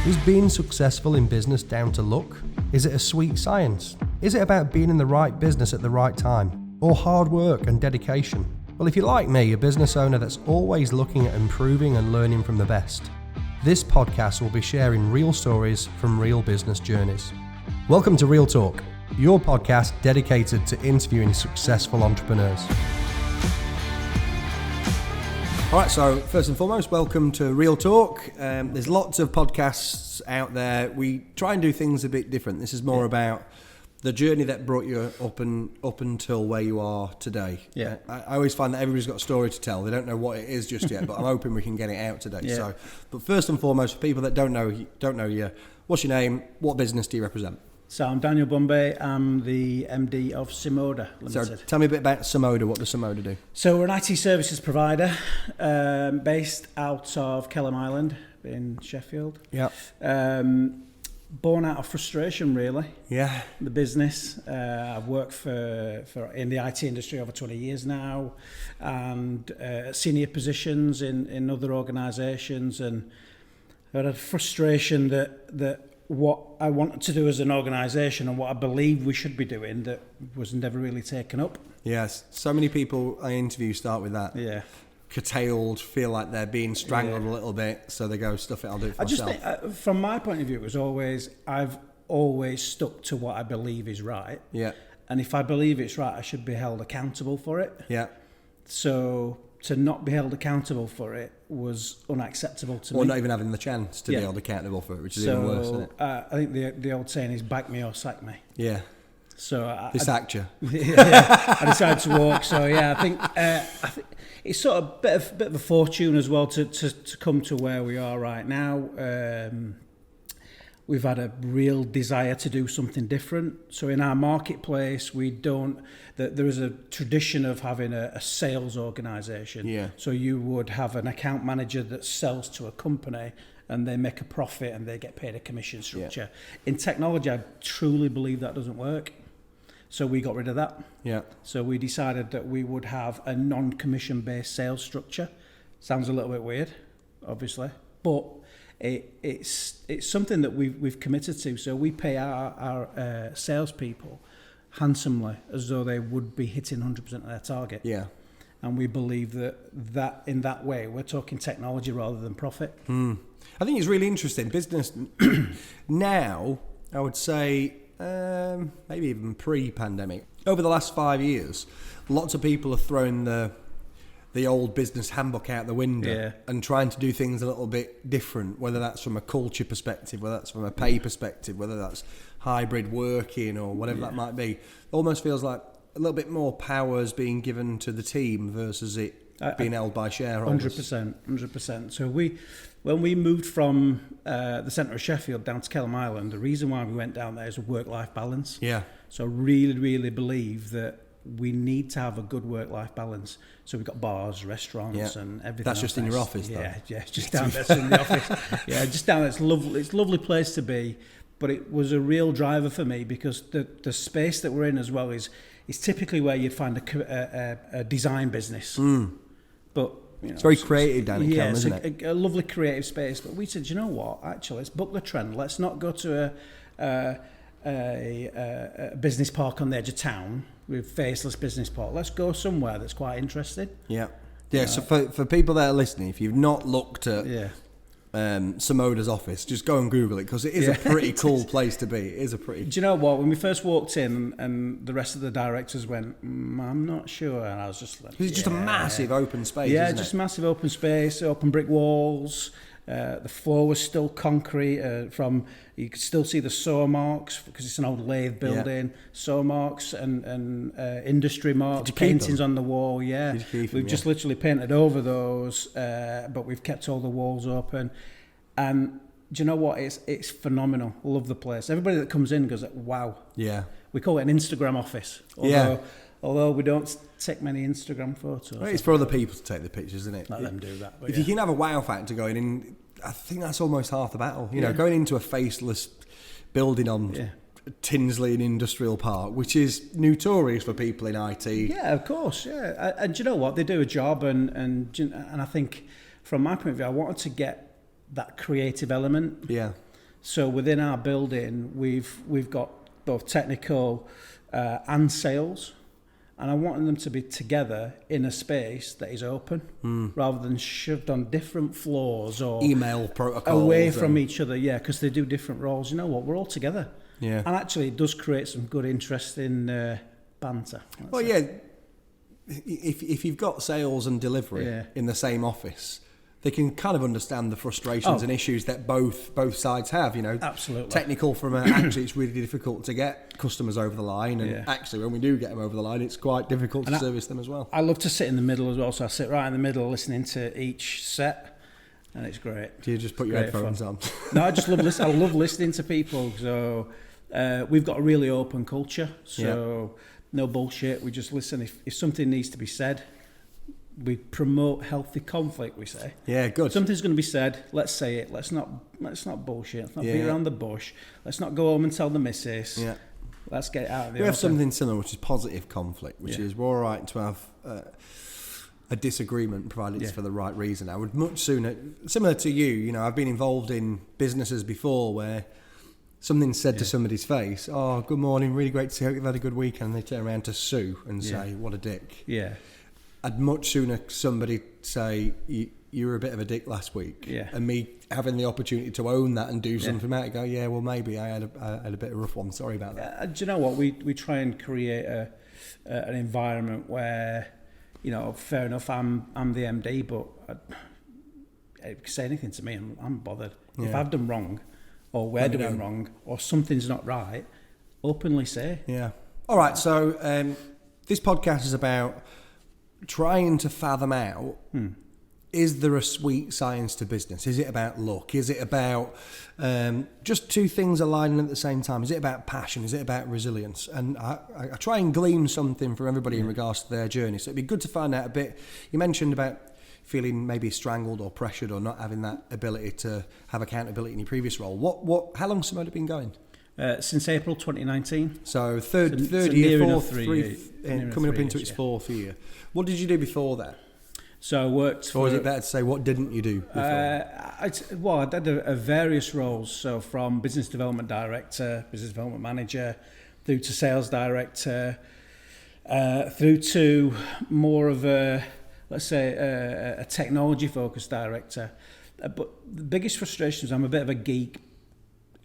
Is being successful in business down to luck? Is it a sweet science? Is it about being in the right business at the right time? Or hard work and dedication? Well, if you're like me, a business owner that's always looking at improving and learning from the best, this podcast will be sharing real stories from real business journeys. Welcome to RealTalk, your podcast dedicated to interviewing successful entrepreneurs. All right, so first and foremost, welcome to RealTalk. There's lots of podcasts out there. We try and do things a bit different. This is more about the journey that brought you up until where you are today. Yeah, I always find that everybody's got a story to tell. They don't know what it is just yet, but I'm hoping we can get it out today. Yeah. But first and foremost, for people that don't know you, what's your name? What business do you represent? So I'm Daniel Bumby. I'm the MD of Simoda Limited. So tell me a bit about Simoda. What does Simoda do? So we're an IT services provider based out of Kehlam Island in Sheffield. Yeah. Born out of frustration, really. Yeah. The business. I've worked for in the IT industry over 20 years now, and senior positions in other organisations, and I had a frustration that what I wanted to do as an organisation and what I believe we should be doing that was never really taken up. Yes, so many people I interview start with that. Yeah. Curtailed, feel like they're being strangled a little bit, so they go, stuff it, I'll do it for myself. I just think, from my point of view, I've always stuck to what I believe is right. Yeah. And if I believe it's right, I should be held accountable for it. Yeah. So to not be held accountable for it was unacceptable to me. Or not even having the chance to be held accountable for it, which is even worse, isn't it? I think the old saying is back me or sack me. Yeah. So they sacked you. Yeah, I decided to walk. So yeah, I think it's sort of bit of a fortune as well to come to where we are right now. We've had a real desire to do something different. So in our marketplace, there is a tradition of having a sales organisation. Yeah. So you would have an account manager that sells to a company and they make a profit and they get paid a commission structure. Yeah. In technology, I truly believe that doesn't work. So we got rid of that. Yeah. So we decided that we would have a non-commission based sales structure. Sounds a little bit weird, obviously, but it's something that we've committed to. So we pay our salespeople handsomely, as though they would be hitting 100% of their target. Yeah. And we believe that in that way, we're talking technology rather than profit. I think it's really interesting. Business now, I would say, maybe even pre-pandemic, over the last 5 years, lots of people are throwing the old business handbook out the window and trying to do things a little bit different, whether that's from a culture perspective, whether that's from a pay perspective, whether that's hybrid working or whatever that might be. It almost feels like a little bit more power is being given to the team versus it being held by shareholders. 100%. So when we moved from the centre of Sheffield down to Kehlam Island, the reason why we went down there is a work-life balance. Yeah. So I really, really believe that we need to have a good work-life balance. So we've got bars, restaurants, and everything. That's just in your office, though? Yeah, just down there in the office. Yeah, just down there. It's lovely. It's a lovely place to be. But it was a real driver for me because the space that we're in as well is typically where you'd find a design business. But it's very creative down in Kehlam, isn't it? A lovely creative space. But we said, you know what? Actually, let's buck the trend. Let's not go to a business park on the edge of town with faceless business park. Let's go somewhere that's quite interesting. Yeah. Yeah. So for people that are listening, if you've not looked at Simoda's office, just go and Google it because it is a pretty cool place to be. It is a pretty. Do you know what? When we first walked in, and the rest of the directors went, "I'm not sure," and I was just like, "It's just a massive open space." Yeah, isn't just it? massive open space, open brick walls. The floor was still concrete. You could still see the saw marks because it's an old lathe building. Yeah. Saw marks and industry marks, paintings on the wall. Yeah, we've just literally painted over those, but we've kept all the walls open. And do you know what? It's phenomenal. Love the place. Everybody that comes in goes, "Wow." Yeah. We call it an Instagram office. Although we don't take many Instagram photos. Well, it's for other people to take the pictures, isn't it? Let them do that. If you can have a wow factor going in, I think that's almost half the battle. You know, going into a faceless building on Tinsley and Industrial Park, which is notorious for people in IT. Yeah, of course. Yeah, and do you know what? They do a job, and I think from my point of view, I wanted to get that creative element. Yeah. So within our building, we've got both technical and sales, and I want them to be together in a space that is open, rather than shoved on different floors or email protocols away from each other. Yeah, because they do different roles. You know what? We're all together. Yeah, and actually, it does create some good, interesting banter. Well, yeah. If you've got sales and delivery in the same office, they can kind of understand the frustrations and issues that both sides have. You know, absolutely. Technical from actually, it's really difficult to get customers over the line, and actually, when we do get them over the line, it's quite difficult to service them as well. I love to sit in the middle as well, so I sit right in the middle, listening to each set, and it's great. Do you just put your headphones on? No, I just love listening. I love listening to people. So we've got a really open culture. So no bullshit. We just listen. If something needs to be said, we promote healthy conflict, we say. Yeah, good. Something's going to be said, let's say it. Let's not bullshit. Let's not beat around the bush. Let's not go home and tell the missus. Yeah. Let's get it out of the We have something similar, which is positive conflict, which is we're all right to have a disagreement, provided it's for the right reason. I would much sooner, similar to you know, I've been involved in businesses before where something's said to somebody's face, oh, good morning, really great to see you, hope you've had a good weekend, and they turn around to sue and say, what a dick. Yeah. I'd much sooner somebody say, you were a bit of a dick last week, and me having the opportunity to own that and do something about it, go, yeah, well, maybe I had a bit of a rough one, sorry about that. Do you know what, we try and create an environment where, you know, fair enough, I'm the MD, but say anything to me, I'm bothered. If I've done wrong, or we're doing wrong, or something's not right, openly say. Yeah. All right, so this podcast is about trying to fathom out, is there a sweet science to business? Is it about luck? Is it about just two things aligning at the same time? Is it about passion? Is it about resilience? And I try and glean something from everybody in regards to their journey. So it'd be good to find out a bit. You mentioned about feeling maybe strangled or pressured or not having that ability to have accountability in your previous role. How long's Simoda been going? Since April 2019. So third year, coming up into its fourth year. What did you do before that? So I worked for... Or is it better to say, what didn't you do before? I did a various roles. So from business development director, business development manager, through to sales director, through to more of a, let's say, a technology-focused director. But the biggest frustration is I'm a bit of a geek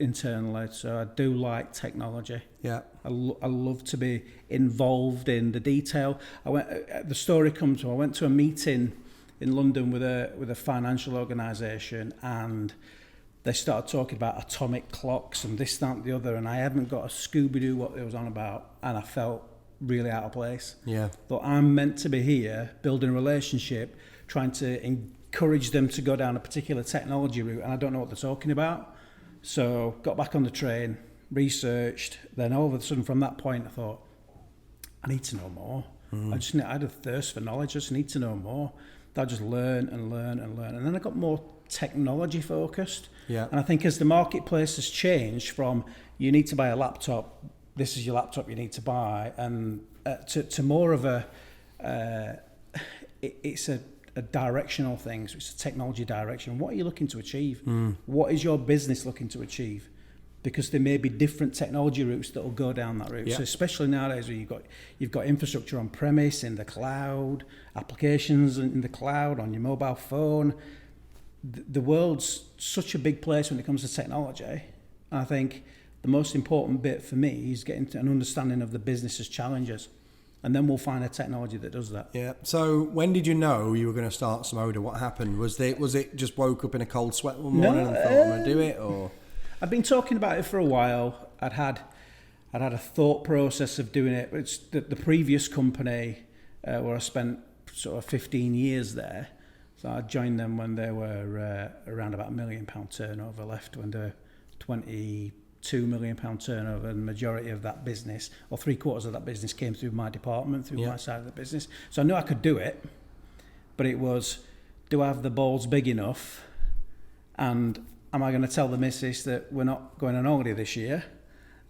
internally, so I do like technology. Yeah, I love to be involved in the detail. The story comes from I went to a meeting in London with a financial organisation, and they started talking about atomic clocks and this, that, and the other, and I haven't got a Scooby-Doo what it was on about, and I felt really out of place. Yeah, but I'm meant to be here building a relationship, trying to encourage them to go down a particular technology route, and I don't know what they're talking about. So got back on the train, researched, then all of a sudden from that point I thought, I need to know more. I had a thirst for knowledge, I just need to know more. I just learn. And then I got more technology focused. Yeah. And I think as the marketplace has changed from you need to buy a laptop, this is your laptop you need to buy, and to more of it's a directional thing. So it's a technology direction. What are you looking to achieve? What is your business looking to achieve? Because there may be different technology routes that will go down that route. Yeah. So especially nowadays where you've got infrastructure on premise, in the cloud, applications in the cloud, on your mobile phone. The world's such a big place when it comes to technology. And I think the most important bit for me is getting to an understanding of the business's challenges. And then we'll find a technology that does that. Yeah. So when did you know you were going to start Simoda? What happened? Was it just woke up in a cold sweat one morning and thought I'm going to do it, or? I've been talking about it for a while. I'd had a thought process of doing it. It's the previous company where I spent sort of 15 years there. So I joined them when they were around about £1 million turnover, left when they're £22 million turnover, and the majority of that business, or 3/4 of that business, came through my department, through my side of the business. So I knew I could do it, but it was, do I have the balls big enough, and am I going to tell the missus that we're not going on holiday this year,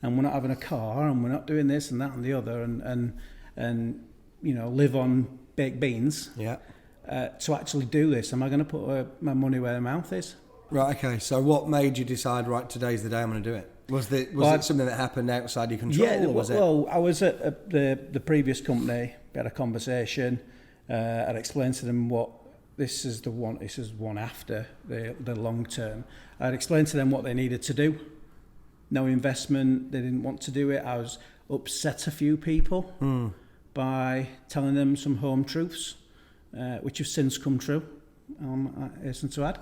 and we're not having a car, and we're not doing this and that and the other, and you know, live on baked beans? Yeah. To actually do this, am I going to put my money where my mouth is? Right, okay. So what made you decide, right, today's the day I'm going to do it? Was it something that happened outside your control? Yeah, or was well, I was at the previous company, we had a conversation, I'd explained to them what, this is one after the long term. I'd explained to them what they needed to do. No investment, they didn't want to do it. I was upset a few people by telling them some home truths, which have since come true. I hasten to add.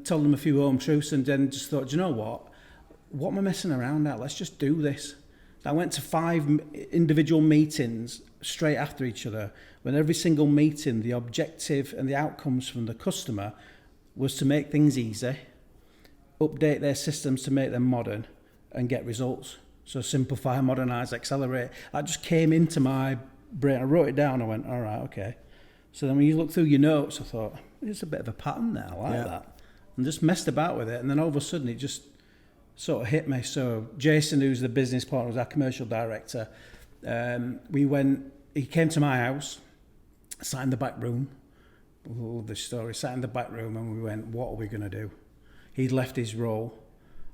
Told them a few home truths and then just thought, do you know what? What am I messing around at? Let's just do this. I went to 5 individual meetings straight after each other, when every single meeting, the objective and the outcomes from the customer was to make things easy, update their systems to make them modern, and get results. So simplify, modernise, accelerate. That just came into my brain. I wrote it down. I went, all right, okay. So then when you look through your notes, I thought, there's a bit of a pattern there. I like that. And just messed about with it. And then all of a sudden it just sort of hit me. So Jason, who's the business partner, was our commercial director. He came to my house, sat in the back room. I love this story. Sat in the back room and we went, what are we going to do? He'd left his role.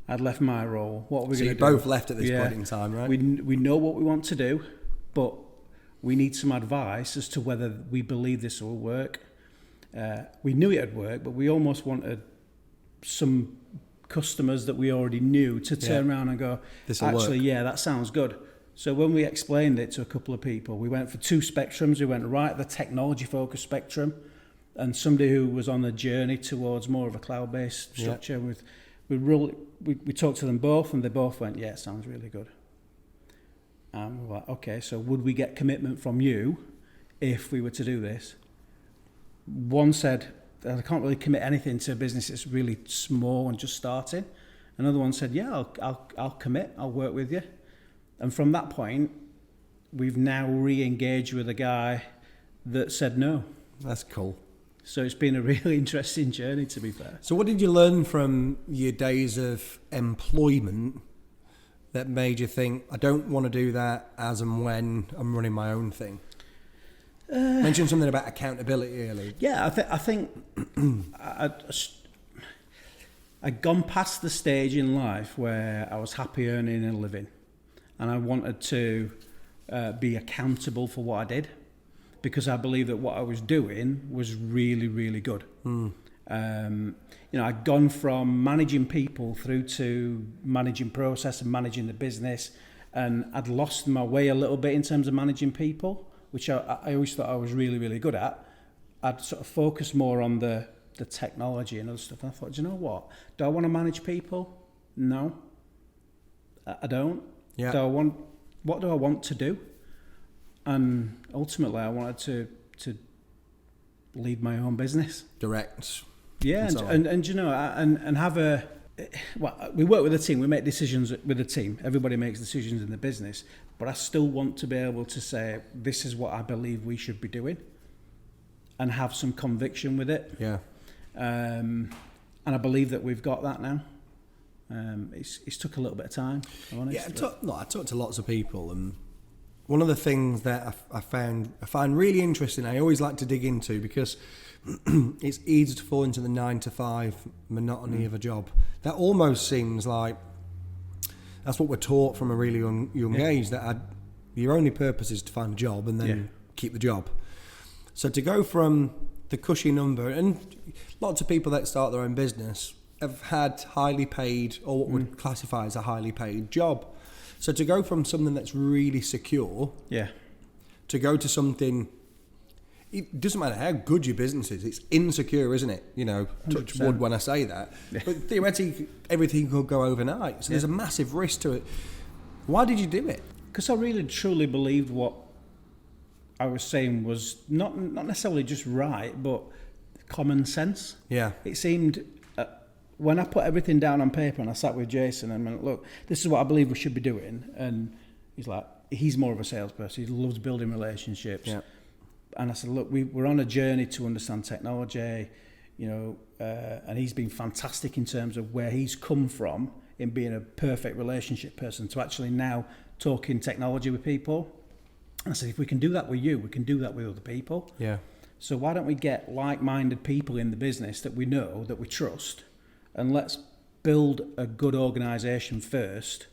I'd left my role. What are we going to do? So you both left at this point in time, right? We know what we want to do, but we need some advice as to whether we believe this will work. We knew it would work, but we almost wanted some customers that we already knew to turn around and go, actually, that sounds good. So when we explained it to a couple of people, we went for 2 spectrums. We went right at the technology-focused spectrum, and somebody who was on a journey towards more of a cloud-based structure. We talked to them both, and they both went, yeah, it sounds really good. And we're like, okay, so would we get commitment from you if we were to do this? One said, I can't really commit anything to a business that's really small and just starting. Another one said, yeah, I'll commit, I'll work with you. And from that point, we've now re-engaged with a guy that said no. That's cool. So it's been a really interesting journey, to be fair. So what did you learn from your days of employment that made you think, I don't want to do that as and when I'm running my own thing? Mentioned something about accountability earlier. Yeah, I think I'd gone past the stage in life where I was happy earning a living, and I wanted to be accountable for what I did, because I believed that what I was doing was really, really good. I'd gone from managing people through to managing process and managing the business, and I'd lost my way a little bit in terms of managing people, which I always thought I was really, really good at. I'd sort of focus more on the technology and other stuff. And I thought, do you know what? Do I want to manage people? No, I don't. Yeah. What do I want to do? And ultimately, I wanted to lead my own business. Direct. Yeah, and you know, and have a. Well, we work with a team. We make decisions with a team. Everybody makes decisions in the business, but I still want to be able to say, this is what I believe we should be doing, and have some conviction with it. Yeah. And I believe that we've got that now. It's took a little bit of time, I'm honest. Yeah, I talked to lots of people, and one of the things that I find really interesting, I always like to dig into, because it's easy to fall into the 9-to-5 monotony of a job. That almost seems like that's what we're taught from a really young age, that your only purpose is to find a job and then keep the job. So to go from the cushy number, and lots of people that start their own business have had highly paid, or what would classify as a highly paid job. So to go from something that's really secure, to go to something, it doesn't matter how good your business is, it's insecure, isn't it? You know, touch 100%. Wood when I say that. Yeah. But theoretically, everything could go overnight. So there's a massive risk to it. Why did you do it? Because I really truly believed what I was saying was not necessarily just right, but common sense. Yeah. It seemed, when I put everything down on paper and I sat with Jason and went, look, this is what I believe we should be doing. And he's like, he's more of a salesperson. He loves building relationships. Yeah. And I said, look, we're on a journey to understand technology, you know, and he's been fantastic in terms of where he's come from in being a perfect relationship person to actually now talking technology with people. And I said, if we can do that with you, we can do that with other people. Yeah. So why don't we get like-minded people in the business that we know, that we trust, and let's build a good organisation first,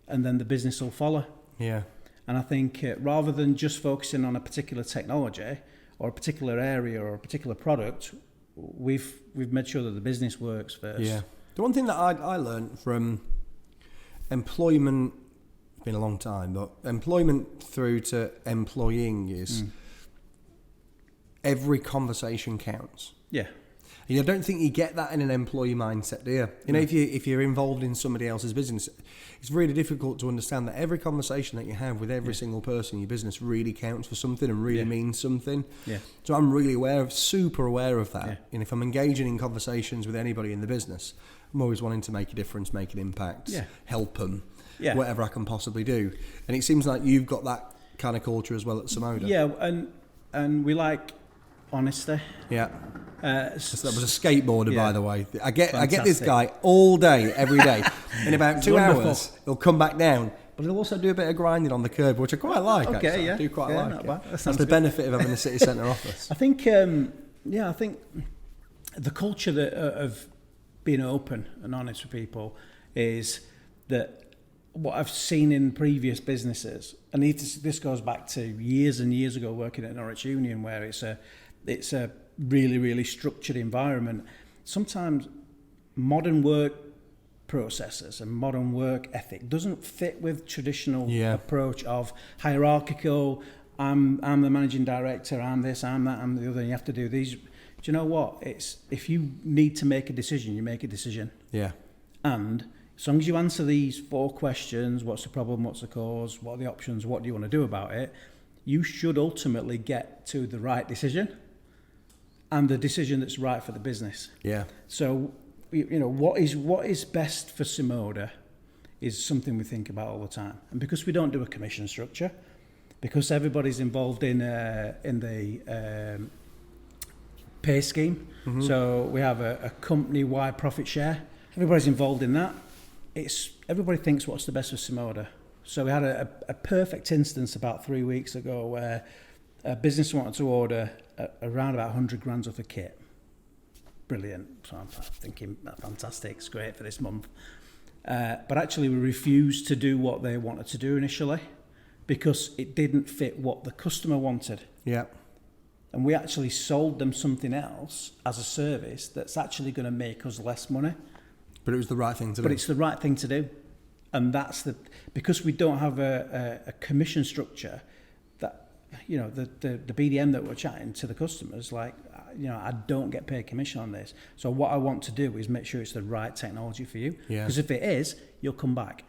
and then the business will follow. Yeah. And I think rather than just focusing on a particular technology or a particular area or a particular product, we've made sure that the business works first. Yeah. The one thing that I learned from employment, it's been a long time, but employment through to employing is every conversation counts. Yeah. I don't think you get that in an employee mindset, do you? If you're involved in somebody else's business, it's really difficult to understand that every conversation that you have with every single person in your business really counts for something and really means something. Yeah. So I'm really super aware of that. Yeah. And if I'm engaging in conversations with anybody in the business, I'm always wanting to make a difference, make an impact, help them, whatever I can possibly do. And it seems like you've got that kind of culture as well at Simoda. Yeah, and we like honesty. Yeah. That was a skateboarder, by the way. I get this guy all day, every day. In about 2 hours, he'll come back down, but he'll also do a bit of grinding on the curb, which I quite like. Okay, actually. yeah, I do quite like it. That That's the benefit of having a city centre office. I think the culture of being open and honest with people is that what I've seen in previous businesses, and this goes back to years and years ago working at Norwich Union, where it's a really, really structured environment. Sometimes modern work processes and modern work ethic doesn't fit with traditional approach of hierarchical, I'm the managing director, I'm this, I'm that, I'm the other, and you have to do these. Do you know what? It's if you need to make a decision, you make a decision. Yeah. And as long as you answer these 4 questions, what's the problem, what's the cause, what are the options, what do you want to do about it, you should ultimately get to the right decision and the decision that's right for the business. Yeah. So, what is best for Simoda is something we think about all the time. And because we don't do a commission structure, because everybody's involved in the pay scheme, so we have a company-wide profit share. Everybody's involved in that. Everybody thinks what's the best for Simoda. So we had a perfect instance about 3 weeks ago where a business wanted to order around about 100 grand worth of kit. Brilliant. So I'm thinking, fantastic, it's great for this month. But actually we refused to do what they wanted to do initially because it didn't fit what the customer wanted. Yeah. And we actually sold them something else as a service that's actually going to make us less money. But it was the right thing to do. But it's the right thing to do. And because we don't have a commission structure, that, the BDM that we're chatting to the customers, like, I don't get paid commission on this. So what I want to do is make sure it's the right technology for you. Because if it is, you'll come back.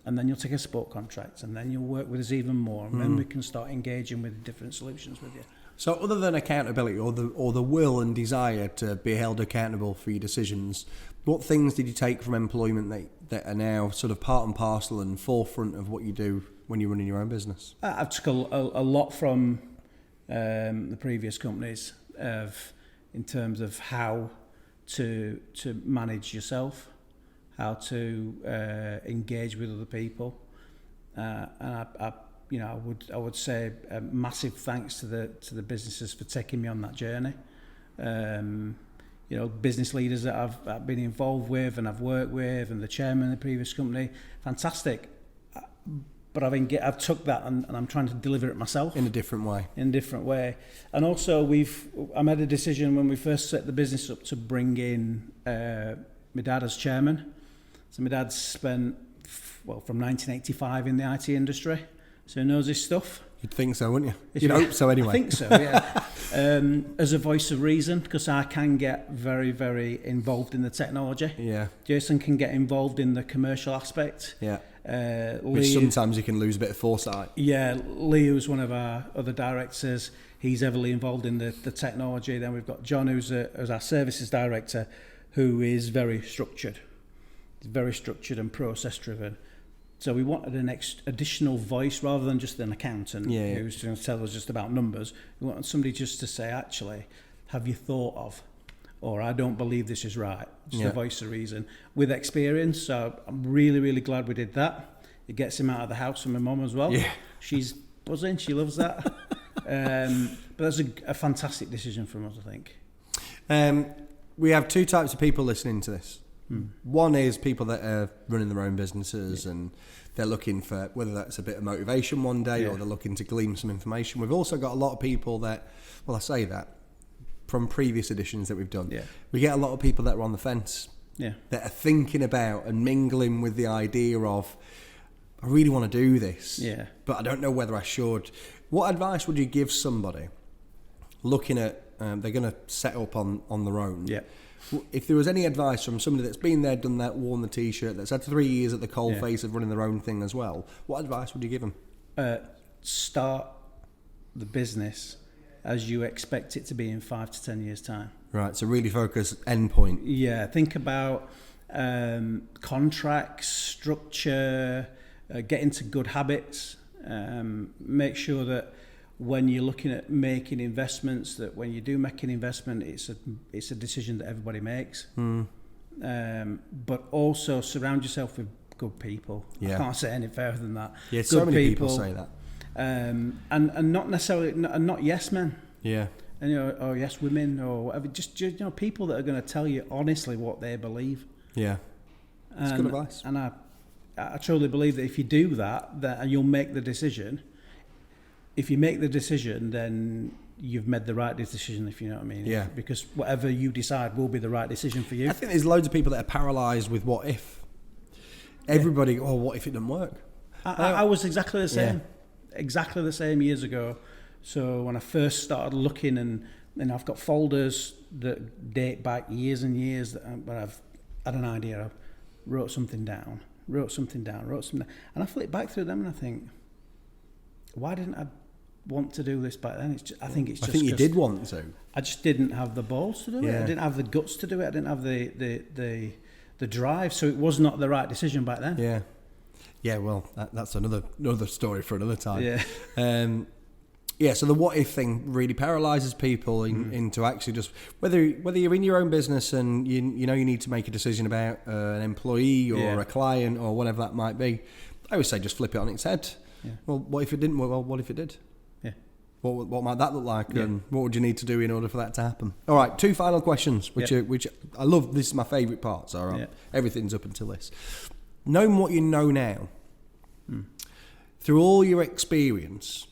And then you'll take a support contract, and then you'll work with us even more. And then we can start engaging with different solutions with you. So other than accountability or the will and desire to be held accountable for your decisions, what things did you take from employment that are now sort of part and parcel and forefront of what you do when you're running your own business? I've took a lot from the previous companies in terms of how to manage yourself, how to engage with other people, and I would say a massive thanks to the businesses for taking me on that journey. Business leaders that I've been involved with and I've worked with, and the chairman of the previous company, fantastic. But I've took that and I'm trying to deliver it myself in a different way. And also I made a decision when we first set the business up to bring in my dad as chairman. So my dad spent from 1985 in the IT industry. So he knows his stuff. You'd think so, wouldn't you? You'd hope so anyway. I think so, yeah. As a voice of reason, because I can get very, very involved in the technology. Yeah. Jason can get involved in the commercial aspect. Yeah. Which sometimes you can lose a bit of foresight. Yeah, Lee, who's one of our other directors, he's heavily involved in the technology. Then we've got John, who's our services director, who is very structured. He's very structured and process-driven. So we wanted an additional voice rather than just an accountant who's going to tell us just about numbers. We wanted somebody just to say, actually, have you thought of, or I don't believe this is right. Just a voice of reason with experience. So I'm really, really glad we did that. It gets him out of the house from my mum as well. Yeah. She's buzzing. She loves that. But that's a fantastic decision from us, I think. We have two types of people listening to this. One is people that are running their own businesses and they're looking for whether that's a bit of motivation one day or they're looking to glean some information. We've also got a lot of people that, well, I say that from previous editions that we've done. We get a lot of people that are on the fence, that are thinking about and mingling with the idea of, I really want to do this, but I don't know whether I should. What advice would you give somebody looking at, they're going to set up on their own? If there was any advice from somebody that's been there, done that, worn the T-shirt, that's had 3 years at the coal face of running their own thing as well, what advice would you give them? Start the business as you expect it to be in 5 to 10 years' time. Right, so really focus end point. Yeah, think about contracts, structure, get into good habits, make sure that when you're looking at making investments, that when you do make an investment, it's a decision that everybody makes. But also surround yourself with good people. I can't say any further than that. Yeah, so many people say that. And not necessarily, not yes men. Yeah. And or yes women or whatever. Just people that are going to tell you honestly what they believe. Yeah. That's good advice. And I truly believe that if you do that, and you'll make the decision. If you make the decision, then you've made the right decision, if you know what I mean. Yeah. Because whatever you decide will be the right decision for you. I think there's loads of people that are paralysed with what if. Everybody, what if it doesn't work? I was exactly the same. Exactly the same years ago. So when I first started looking, and I've got folders that date back years and years where I've had an idea, I wrote something down, and I flip back through them and I think, why didn't I want to do this back then? I think you did want to. I just didn't have the balls to do it. I didn't have the guts to do it. I didn't have the drive. So it was not the right decision back then. Yeah. Well, that's another story for another time. Yeah. So the what if thing really paralyzes people into actually just whether you're in your own business and you need to make a decision about an employee or a client or whatever that might be. I always say just flip it on its head. Yeah. Well, what if it didn't work? Well, what if it did? Yeah. What might that look like? And what would you need to do in order for that to happen? All right, 2 final questions, which I love. This is my favourite part. So everything's up until this. Knowing what you know now, through all your experience,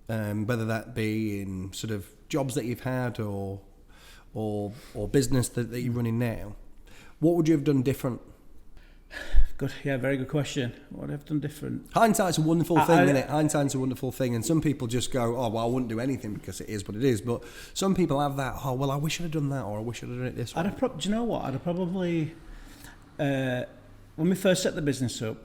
whether that be in sort of jobs that you've had or business that you're running now, what would you have done different? Good, very good question. What would I have done different? Hindsight's a wonderful thing, isn't it? Hindsight's a wonderful thing, and some people just go, "Oh, well, I wouldn't do anything because it is what it is." But some people have that. Oh, well, I wish I'd have done that, or I wish I'd have done it this way. Do you know what? I'd have probably, when we first set the business up,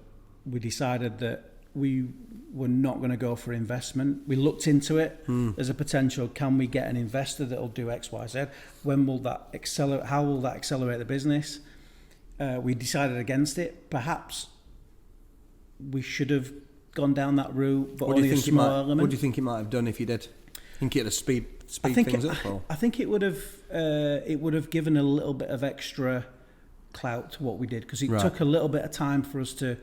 we decided that we were not going to go for investment. We looked into it as a potential. Can we get an investor that'll do X, Y, Z? When will that accelerate? How will that accelerate the business? We decided against it. Perhaps we should have gone down that route, but only a small element. What do you think it might have done if you did? Think it'd have speed things up? Or? I think it would have given a little bit of extra clout to what we did, because it took a little bit of time for us to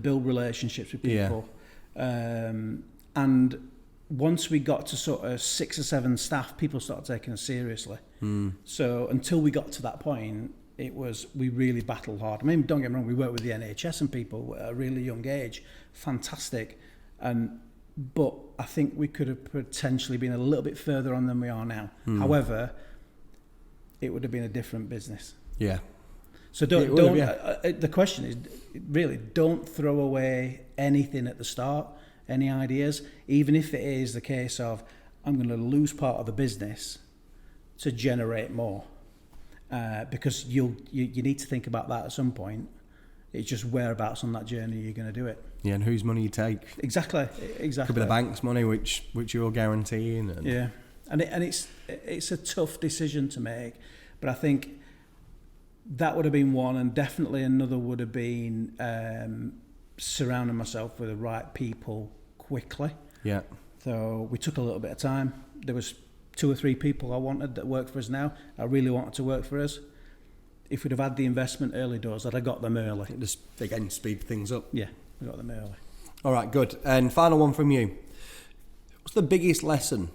build relationships with people. And once we got to sort of 6 or 7 staff, people started taking us seriously. So until we got to that point, we really battled hard. I mean, don't get me wrong, we worked with the NHS and people at a really young age, fantastic. But I think we could have potentially been a little bit further on than we are now. However, it would have been a different business. Yeah. So the question is really, don't throw away anything at the start, any ideas, even if it is the case of, I'm going to lose part of the business to generate more. Because you need to think about that at some point. It's just whereabouts on that journey you're going to do it. Yeah, and whose money you take. Exactly. Could be the bank's money, which you're guaranteeing. And it's a tough decision to make, but I think that would have been one, and definitely another would have been surrounding myself with the right people quickly. Yeah. So we took a little bit of time. There was 2 or 3 people I wanted that work for us now. I really wanted to work for us. If we'd have had the investment early doors, I'd have got them early. Just, again, speed things up. Yeah, we got them early. All right, good. And final one from you. What's the biggest lesson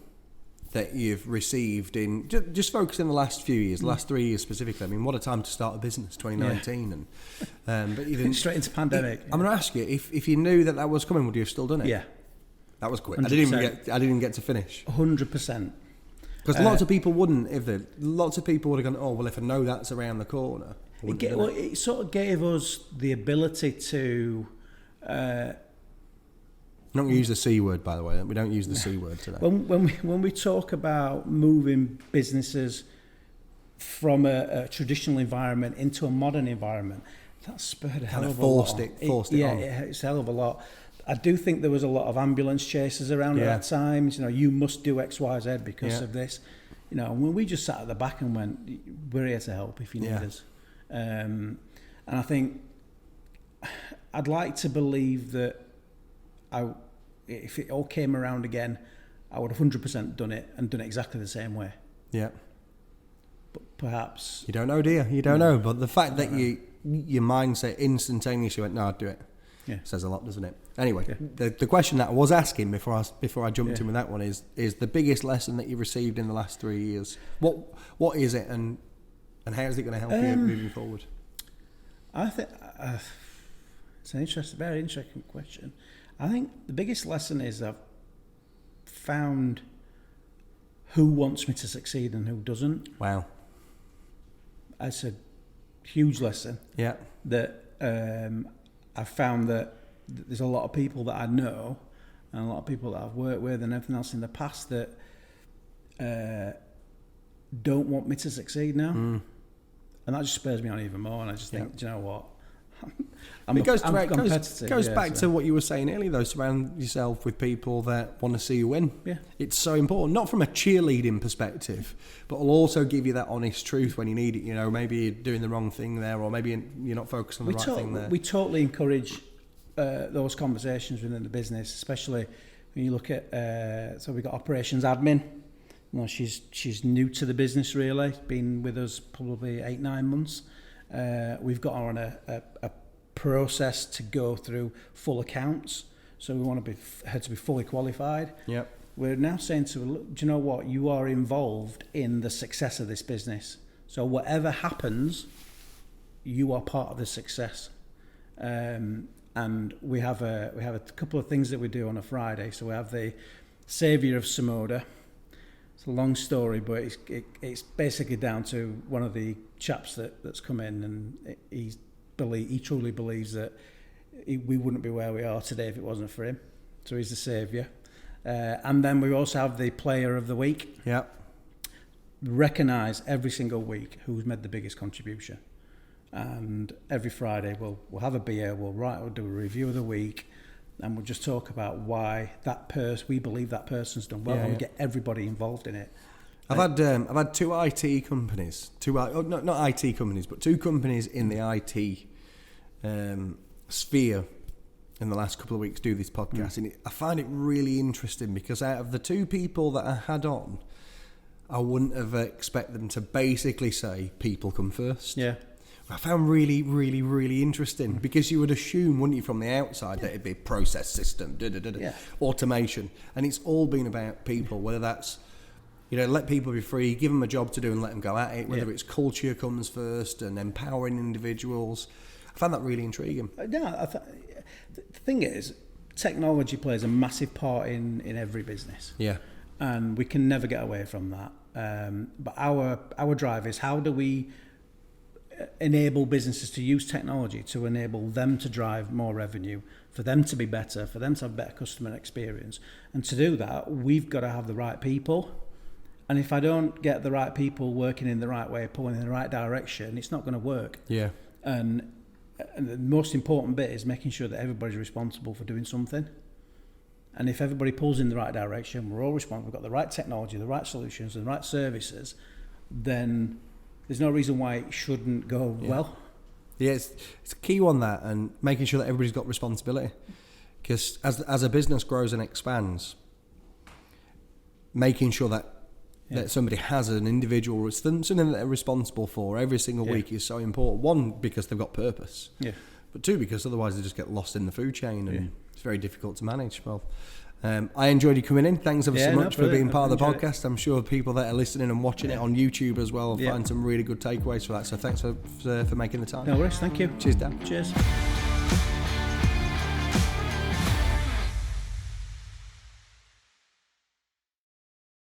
that you've received in just focus in the last few years, the last 3 years specifically. I mean, what a time to start a business, 2019, and but you didn't straight into pandemic. I'm going to ask you if you knew that was coming, would you have still done it? Yeah, that was quick. 100%. I didn't even get to finish. 100%. Because lots of people wouldn't. Lots of people would have gone, oh well, if I know that's around the corner. It sort of gave us the ability to. Not going to use the C word, by the way. We don't use the C word today. When we talk about moving businesses from a traditional environment into a modern environment, that spurred a hell of a lot. Forced it on. Yeah, it's a hell of a lot. I do think there was a lot of ambulance chasers around at that time. You know, you must do X, Y, Z because of this. You know, when we just sat at the back and went, we're here to help if you need us. And I think I'd like to believe that if it all came around again, I would have 100% done it and done it exactly the same way. Yeah. But perhaps... You don't know, do you? You don't know. But the fact that your mindset instantaneously went, no, I'd do it, says a lot, doesn't it? Anyway, the question that I was asking before I jumped in with that one is the biggest lesson that you received in the last 3 years. What is it, and how is it going to help you moving forward? I think it's an very interesting question. I think the biggest lesson is I've found who wants me to succeed and who doesn't. Wow. That's a huge lesson. Yeah. That I found that there's a lot of people that I know and a lot of people that I've worked with and everything else in the past that don't want me to succeed now. And that just spurs me on even more, and I just think, do you know what? I'm competitive. Goes back to what you were saying earlier, though. Surround yourself with people that want to see you win. Yeah. It's so important, not from a cheerleading perspective, but will also give you that honest truth when you need it. You know, maybe you're doing the wrong thing there, or maybe you're not focused on the right thing there. We totally encourage those conversations within the business, especially when you look at. So we've got operations admin. You know, she's new to the business really. Been with us probably 8-9 months. We've got her on a process to go through full accounts, so we want her to be fully qualified. Yep. We're now saying to her, look, do you know what? You are involved in the success of this business. So whatever happens, you are part of the success. And we have a couple of things that we do on a Friday. So we have the Saviour of Simoda. It's a long story, but it's basically down to one of the chaps that's come in, and he truly believes that we wouldn't be where we are today if it wasn't for him. So he's the saviour. And then we also have the Player of the Week. Yeah. Recognise every single week who's made the biggest contribution, and every Friday we'll have a beer. We'll do a review of the week. And we'll just talk about why we believe that person's done well, and we get everybody involved in it. I've had two IT companies, not IT companies, but two companies in the IT sphere in the last couple of weeks do this podcast, and I find it really interesting because out of the two people that I had on, I wouldn't have expected them to basically say people come first. Yeah. I found really, really, really interesting because you would assume, wouldn't you, from the outside that it'd be process system, automation, and it's all been about people. Whether that's, let people be free, give them a job to do, and let them go at it. Whether it's culture comes first and empowering individuals. I found that really intriguing. The thing is, technology plays a massive part in every business. Yeah, and we can never get away from that. But our drive is, how do we enable businesses to use technology to enable them to drive more revenue, for them to be better, for them to have better customer experience. And to do that, we've got to have the right people. And if I don't get the right people working in the right way, pulling in the right direction, it's not going to work. Yeah. And the most important bit is making sure that everybody's responsible for doing something. And if everybody pulls in the right direction, we're all responsible, we've got the right technology, the right solutions, the right services, then there's no reason why it shouldn't go well. Yeah, it's a key on that, and making sure that everybody's got responsibility. Because as a business grows and expands, making sure that somebody has an individual, something that they're responsible for every single week is so important. One, because they've got purpose. Yeah. But two, because otherwise they just get lost in the food chain and it's very difficult to manage. Well, I enjoyed you coming in. Thanks ever so much for being part of the Enjoy podcast. I'm sure people that are listening and watching it on YouTube as well will find some really good takeaways for that. So thanks for making the time. No worries. Thank you. Cheers, Dan. Cheers.